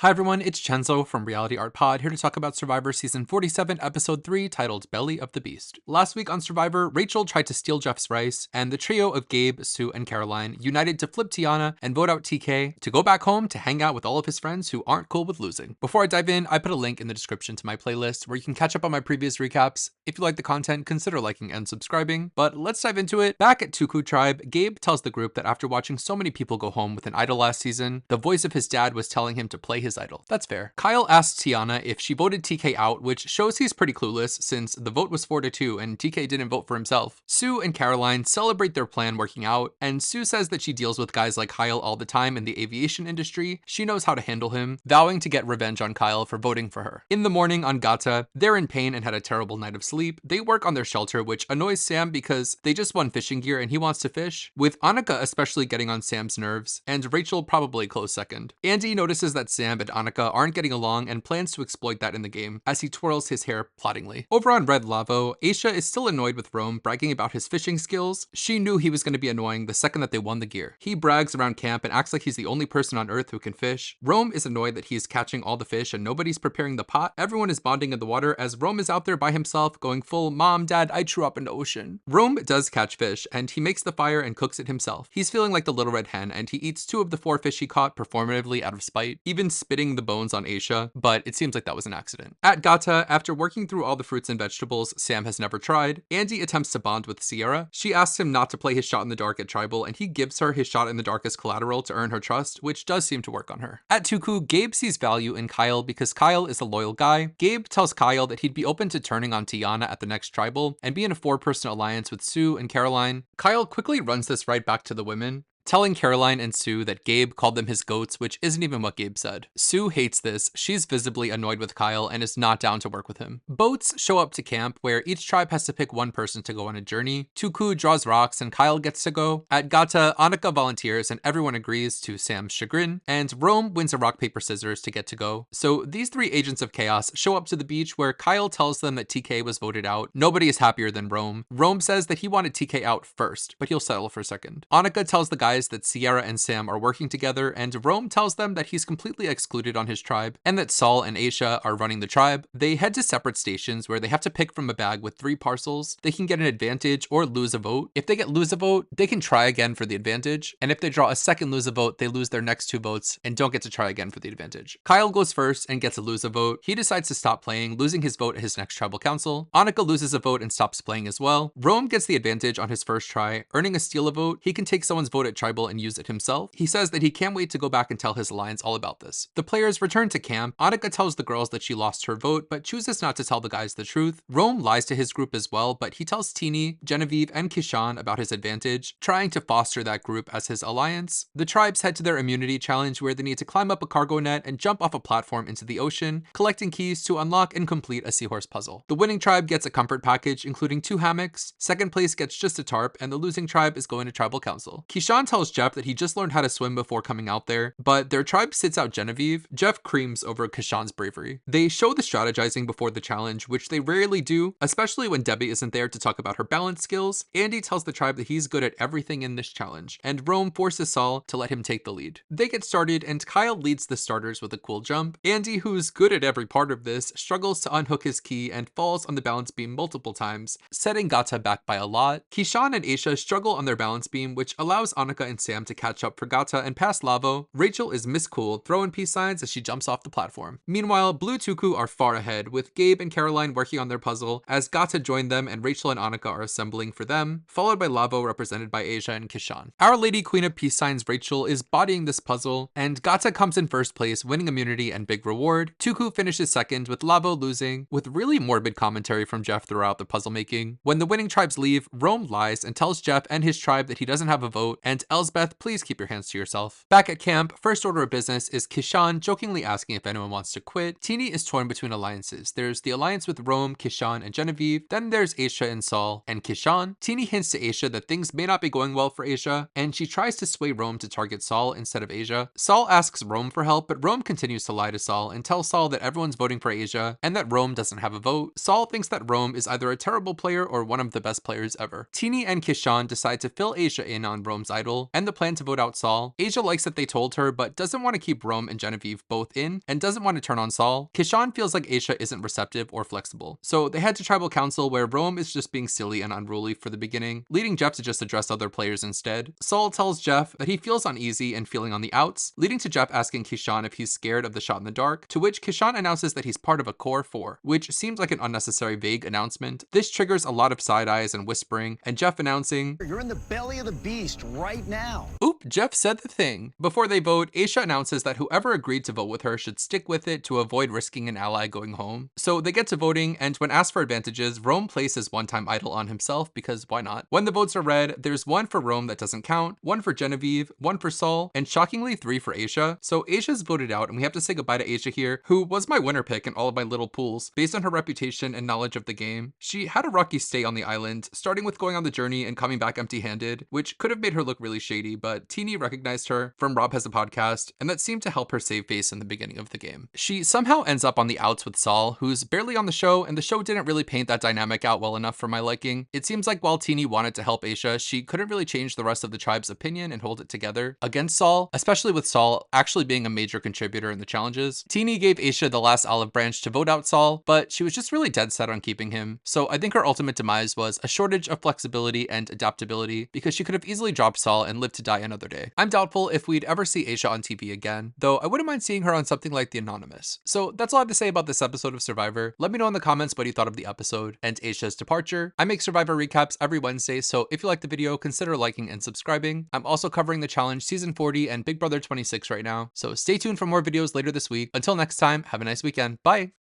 Hi everyone, it's Chenzo from Reality Art Pod, here to talk about Survivor Season 47, Episode 3, titled Belly of the Beast. Last week on Survivor, Rachel tried to steal Jeff's rice, and the trio of Gabe, Sue, and Caroline united to flip Tiana and vote out TK to go back home to hang out with all of his friends who aren't cool with losing. Before I dive in, I put a link in the description to my playlist where you can catch up on my previous recaps. If you like the content, consider liking and subscribing. But let's dive into it. Back at Tuku Tribe, Gabe tells the group that after watching so many people go home with an idol last season, the voice of his dad was telling him to play his idol. That's fair. Kyle asks Tiana if she voted TK out, which shows he's pretty clueless since the vote was 4-2 and TK didn't vote for himself. Sue and Caroline celebrate their plan working out, and Sue says that she deals with guys like Kyle all the time in the aviation industry. She knows how to handle him, vowing to get revenge on Kyle for voting for her. In the morning on Gata, they're in pain and had a terrible night of sleep. They work on their shelter, which annoys Sam because they just won fishing gear and he wants to fish, with Annika especially getting on Sam's nerves, and Rachel probably close second. Andy notices that Sam and Annika aren't getting along and plans to exploit that in the game as he twirls his hair plottingly. Over on Red Lavo, Aisha is still annoyed with Rome bragging about his fishing skills. She knew he was going to be annoying the second that they won the gear. He brags around camp and acts like he's the only person on earth who can fish. Rome is annoyed that he's catching all the fish and nobody's preparing the pot. Everyone is bonding in the water as Rome is out there by himself going full "Mom, Dad, I threw up in the ocean." Rome does catch fish and he makes the fire and cooks it himself. He's feeling like the little red hen and he eats 2 of the 4 fish he caught performatively out of spite, even spitting the bones on Aisha, but it seems like that was an accident. At Gata, after working through all the fruits and vegetables Sam has never tried, Andy attempts to bond with Sierra. She asks him not to play his shot in the dark at Tribal, and he gives her his shot in the dark as collateral to earn her trust, which does seem to work on her. At Tuku, Gabe sees value in Kyle because Kyle is a loyal guy. Gabe tells Kyle that he'd be open to turning on Tiana at the next Tribal and be in a 4-person alliance with Sue and Caroline. Kyle quickly runs this right back to the women, telling Caroline and Sue that Gabe called them his goats, which isn't even what Gabe said. Sue hates this. She's visibly annoyed with Kyle and is not down to work with him. Boats show up to camp where each tribe has to pick one person to go on a journey. Tuku draws rocks and Kyle gets to go. At Gata, Annika volunteers and everyone agrees to Sam's chagrin, and Rome wins a rock, paper, scissors to get to go. So these 3 agents of chaos show up to the beach where Kyle tells them that TK was voted out. Nobody is happier than Rome. Rome says that he wanted TK out first, but he'll settle for second. Annika tells the guys that Sierra and Sam are working together, and Rome tells them that he's completely excluded on his tribe and that Saul and Aisha are running the tribe. They head to separate stations where they have to pick from a bag with 3 parcels. They can get an advantage or lose a vote. If they get lose a vote, they can try again for the advantage, and if they draw a second lose a vote, they lose their next 2 votes and don't get to try again for the advantage. Kyle goes first and gets a lose a vote. He decides to stop playing, losing his vote at his next tribal council. Annika loses a vote and stops playing as well. Rome gets the advantage on his first try, earning a steal a vote. He can take someone's vote at tribal and use it himself. He says that he can't wait to go back and tell his alliance all about this. The players return to camp. Annika tells the girls that she lost her vote, but chooses not to tell the guys the truth. Rome lies to his group as well, but he tells Teeny, Genevieve, and Kishan about his advantage, trying to foster that group as his alliance. The tribes head to their immunity challenge where they need to climb up a cargo net and jump off a platform into the ocean, collecting keys to unlock and complete a seahorse puzzle. The winning tribe gets a comfort package, including 2 hammocks. Second place gets just a tarp, and the losing tribe is going to tribal council. Kishan tells Jeff that he just learned how to swim before coming out there, but their tribe sits out Genevieve. Jeff creams over Kishan's bravery. They show the strategizing before the challenge, which they rarely do, especially when Debbie isn't there to talk about her balance skills. Andy tells the tribe that he's good at everything in this challenge, and Rome forces Saul to let him take the lead. They get started, and Kyle leads the starters with a cool jump. Andy, who's good at every part of this, struggles to unhook his key and falls on the balance beam multiple times, setting Gata back by a lot. Kishan and Aisha struggle on their balance beam, which allows Annika and Sam to catch up for Gata and pass Lavo. Rachel is Miss Cool, throwing peace signs as she jumps off the platform. Meanwhile, Blue Tuku are far ahead, with Gabe and Caroline working on their puzzle as Gata join them and Rachel and Annika are assembling for them, followed by Lavo represented by Asia and Kishan. Our Lady Queen of Peace Signs Rachel is bodying this puzzle, and Gata comes in first place, winning immunity and big reward. Tuku finishes second, with Lavo losing, with really morbid commentary from Jeff throughout the puzzle making. When the winning tribes leave, Rome lies and tells Jeff and his tribe that he doesn't have a vote, and Elsbeth, please keep your hands to yourself. Back at camp, first order of business is Kishan jokingly asking if anyone wants to quit. Teeny is torn between alliances. There's the alliance with Rome, Kishan, and Genevieve. Then there's Aisha and Saul and Kishan. Teeny hints to Aisha that things may not be going well for Aisha, and she tries to sway Rome to target Saul instead of Asia. Saul asks Rome for help, but Rome continues to lie to Saul and tells Saul that everyone's voting for Asia and that Rome doesn't have a vote. Saul thinks that Rome is either a terrible player or one of the best players ever. Teeny and Kishan decide to fill Aisha in on Rome's idol, Council and the plan to vote out Saul. Asia likes that they told her, but doesn't want to keep Rome and Genevieve both in, and doesn't want to turn on Saul. Kishan feels like Asia isn't receptive or flexible. So they head to Tribal Council, where Rome is just being silly and unruly for the beginning, leading Jeff to just address other players instead. Saul tells Jeff that he feels uneasy and feeling on the outs, leading to Jeff asking Kishan if he's scared of the shot in the dark, to which Kishan announces that he's part of a core 4, which seems like an unnecessary vague announcement. This triggers a lot of side eyes and whispering, and Jeff announcing, "You're in the belly of the beast right now." Oop, Jeff said the thing. Before they vote, Aisha announces that whoever agreed to vote with her should stick with it to avoid risking an ally going home. So they get to voting, and when asked for advantages, Rome places one-time idol on himself because why not? When the votes are read, there's one for Rome that doesn't count, one for Genevieve, one for Saul, and shockingly 3 for Aisha. So Aisha's voted out, and we have to say goodbye to Aisha here, who was my winner pick in all of my little pools based on her reputation and knowledge of the game. She had a rocky stay on the island, starting with going on the journey and coming back empty-handed, which could have made her look really shady, but Teeny recognized her from Rob Has a Podcast, and that seemed to help her save face in the beginning of the game. She somehow ends up on the outs with Saul, who's barely on the show, and the show didn't really paint that dynamic out well enough for my liking. It seems like while Teeny wanted to help Aisha, she couldn't really change the rest of the tribe's opinion and hold it together against Saul, especially with Saul actually being a major contributor in the challenges. Teeny gave Aisha the last olive branch to vote out Saul, but she was just really dead set on keeping him. So I think her ultimate demise was a shortage of flexibility and adaptability, because she could have easily dropped Saul and lived to die another day. I'm doubtful if we'd ever see Aisha on TV again, though I wouldn't mind seeing her on something like The Anonymous. So that's all I have to say about this episode of Survivor. Let me know in the comments what you thought of the episode and Aisha's departure. I make Survivor recaps every Wednesday, so if you like the video, consider liking and subscribing. I'm also covering the challenge season 40 and Big Brother 26 right now, so stay tuned for more videos later this week. Until next time, have a nice weekend. Bye!